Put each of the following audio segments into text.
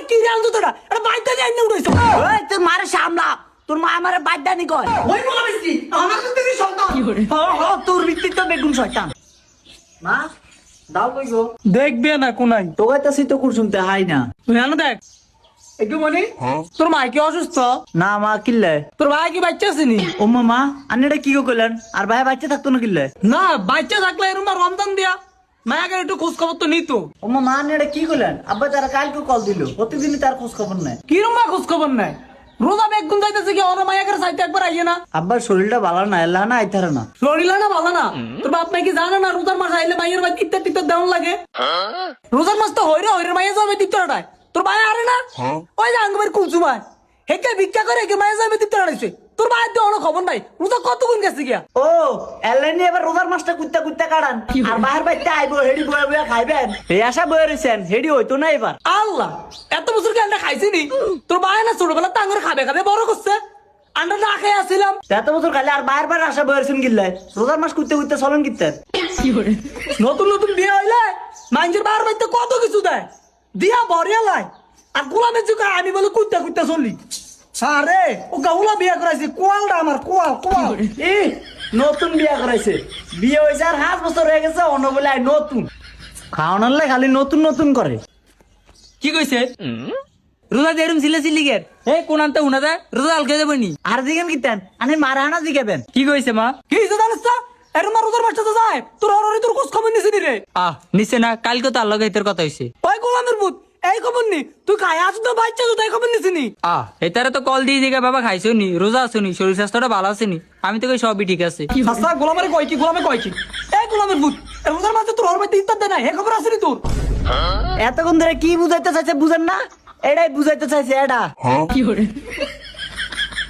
কি রে আনতো তোরা এটা বাইতে যাই না উড়াইছো ওই তোর মারে সামলা তোর মা আমারে বাদদানি কয় ওই বলা বেশি আমার তো তুই সন্তান তোর ভিত্তি তো বেগুন শয়তান মা দাও কই গো দেখবে না কোনাই তোগাইতাছি তো কুরসুমতে হাই না তুই আনো দেখ একটু মনি তোর মা কি অসুস্থ না মা কিল্লে তোর ভাই কি বাচ্চা আসেনি ও মা আনি এটা কি গো কইলেন আর ভাই বাচ্চা থাকতো না কিল্লে না বাচ্চা থাকলে এরকম রমজান দিয়া মায়াকে একটু খোঁজ খবর তো নিত ও মা আনি এটা কি কইলেন আব্বা তারা কালকে কল দিল প্রতিদিনই তার খোঁজ খবর নাই কিরম খোঁজ খবর নাই রোজা বেগুন যাইতেছে কি অন মায়াকের সাইতে একবার আইয়ে না আব্বার শরীরটা ভালো না এলা না আইতারে না শরীর না ভালো না তোর বাপ মাই কি জানে না রোজার মাস আইলে মাইয়ের ভাই টিকতে টিকতে দেওয়ান লাগে রোজার মাস তো হইরে মাইয়া যাবে টিকতেটাই তোর ভাই আরে না ওই যে আঙ্গবের কুলচুমায় হেকে ভিক্ষা করে হেকে মাইয়া যাবে টিকতেটাইছে তোর ভাই তো অনেক খবর নাই রোজা কতক্ষণ গেছে গিয়া ও এলেনি এবার রোজার মাসটা কুত্তা কুত্তা কাটান আর বাহির বাইতে আইবো হেডি বয়ে বয়ে খাইবেন এই আশা বয়ে রইছেন হেডি হইতো না এবার আল্লাহ এত বছর কি আন্ডা খাইছিনি তোর ভাই না ছোটবেলা টাঙ্গর খাবে খাবে বড় করছে আন্ডা না খেয়ে আসছিলাম এত বছর খাইলে আর বাহির বার আশা বয়ে রইছেন গিল্লাই রোজার মাস কুত্তে কুত্তে চলেন কিত্তেন নতুন নতুন বিয়ে হইলে মাইঞ্জের বার বাইতে কত কিছু দেয় দিয়া বরিয়া লাই আর গোলামের যুগে আমি বলে কুত্তা কুত্তা চললি আরে ও গাউলা বিয়ে করাইছে কোয়ালটা আমার কোয়াল ই নতুন বিয়া করাইছে বিয়ে হয়েছে আর 5 বছর হয়ে গেছে অন্য বলে আই নতুন খাওয়ানোর লাই খালি নতুন নতুন করে কি কইছে রোজা দেরুম ছিলে সিলিগের এই কোন আনতে উনা দা রোজা আলকে দেবনি আর দিকেন কিতেন আনি মারা হানা জিগাবেন কি কইছে মা কি হইছে জানিস না এর মা রোজার মাসটা তো যায় তোর অররি তোর খোঁজ খবর নিছিনি রে নিছে না কালকে তো আল্লাহ গাইতের কথা হইছে ওই গোলামের পুত এই খবর নি তুই খাই আছ তো বাচ্চা তো তাই খবর নিছিনি এটারে তো কল দিয়ে দিগা বাবা খাইছো নি রোজা আছো নি শরীর স্বাস্থ্যটা ভালো আছে নি আমি তো কই সবই ঠিক আছে আচ্ছা গোলামের কই কি গোলামে কই কি এই গোলামের পুত রোজার মাসে তোর অরবাইতে ইত্তার দে না হে খবর আছে নি তোর এতক্ষণ ধরে কি বুঝাইতে চাইছে বুঝেন না এটাই বুঝাইতে চাইছে এটা কি করে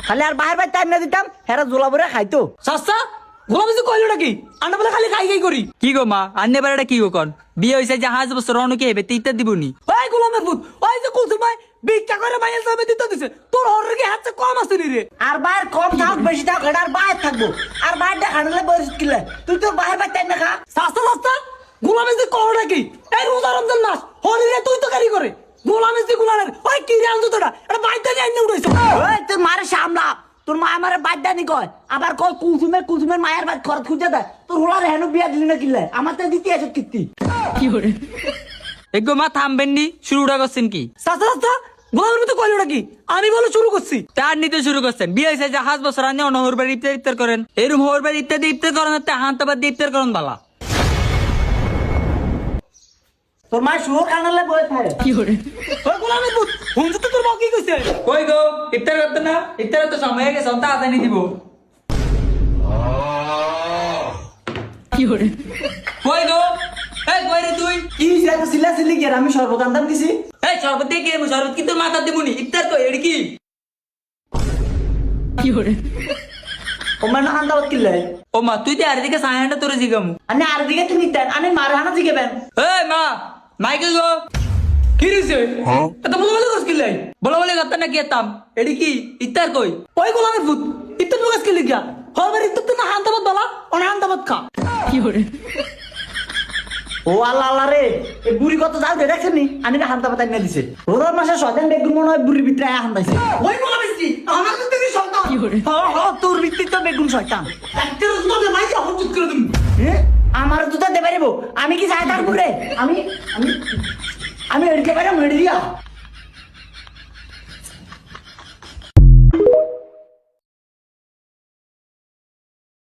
খালি আর বাহির বাইর টাইম না দিতাম হেরা জোলা ভরে খাইতো সাসা গোলাম যে কইলোটা কি আন্না বলে খালি খাই করি কি গো মা আন্নে বারেটা কি গো কোন বিয়ে হইছে যে 5 বছর রনকে হেবে তিতা দিবনি ওই গোলামের পুত ওই যে কুলসুম ভাই ভিক্ষা করে মাইয়া যাবে দিতে দিছে তোর হরের কি হাতে কম আছে নি রে আর বাইর কম থাক বেশি থাক এটা আর বাইর থাকবো আর বাইরটা খানালে বরিস কিলে তুই তোর বাহির বাইর টাইম না খা সাসা গোলামে যে কলটা কি এই রোজা রমজান মাস হরিরে তুই তো কারি করে গোলামে যে গোলামের ওই কি রে আনতো তোরা এটা বাইতে যাই না উড়াইছো ওই তোর মারে সামলা তোর মা আমারে বাদদানি কয় আবার কয় কুলসুমের মায়ের বাদ খরচ খুঁজে দেয় তোর হোলার হেনু বিয়া দিলি না কিলে আমার তো দিতে আছে কীর্তি কি করে এগো মা থামবেন নি শুরুটা করছেন কি সাসা গোলামের মতো কইলোটা কি আমি বলে শুরু করছি তার নিতে শুরু করছেন বিয়ে হইছে যে 5 বছর আনে অনহর বাড়ি ইফতার করেন এরম হর বাড়ি ইফতার করেন তে হান্তাবাদ ইফতার করেন বালা তোর মা শুয়োর কানালে বয়ে থাকে কি করে ওই গোলামের পুত হুনতে তো তোর বাপ কি কইছে কই গো ইফতার করতে না ইফতার তো সময় হয়ে গেছে তা আদানি দিব কি করে কই গো এই কই রে তুই কি হইছে সিলা সিলি কি আমি শরবত আনতাম দিছি এই শরবত দিয়ে কি শরবত কি তোর মাথা দিবনি ইফতার কই এডি কি কি করে ও মা না আনতাম কিলে ও মা তুই তে আর দিকে সায়ানটা তোরে জিগামু আনে আর দিকে তুমি নিতেন আনে মারে হানা জিগাবেন এই মা মাইকে গো কি রিছে এত বলে কস কিলাই বলে কথা না কি এতাম এডি কি ইফতার কই ওই গোলামের পুত ইফতার বগাস কি লিগা হবার ইফতার তো না হান্তাবাদ বালা অন হান্তাবাদ খা কি করে ও আল্লাহ আল্লাহ রে এই বুড়ি কত যাও দে দেখছেন নি আনি না হান্তা পাতাই না দিছে রোজার মাসে শয়তান বেগুন মনে হয় বুড়ির ভিতরে আয়া হান্তাইছে ওই বলা বেশি আমার তো তুই শয়তান কি করে তোর ভিতরে তো বেগুন শয়তান একটা তো দে মাইকে হজুত করে দিম আমার জুতা দে পারিব আমি কি যাই তার বুড়ে আমি এড়িতে পারি মেরে দিয়া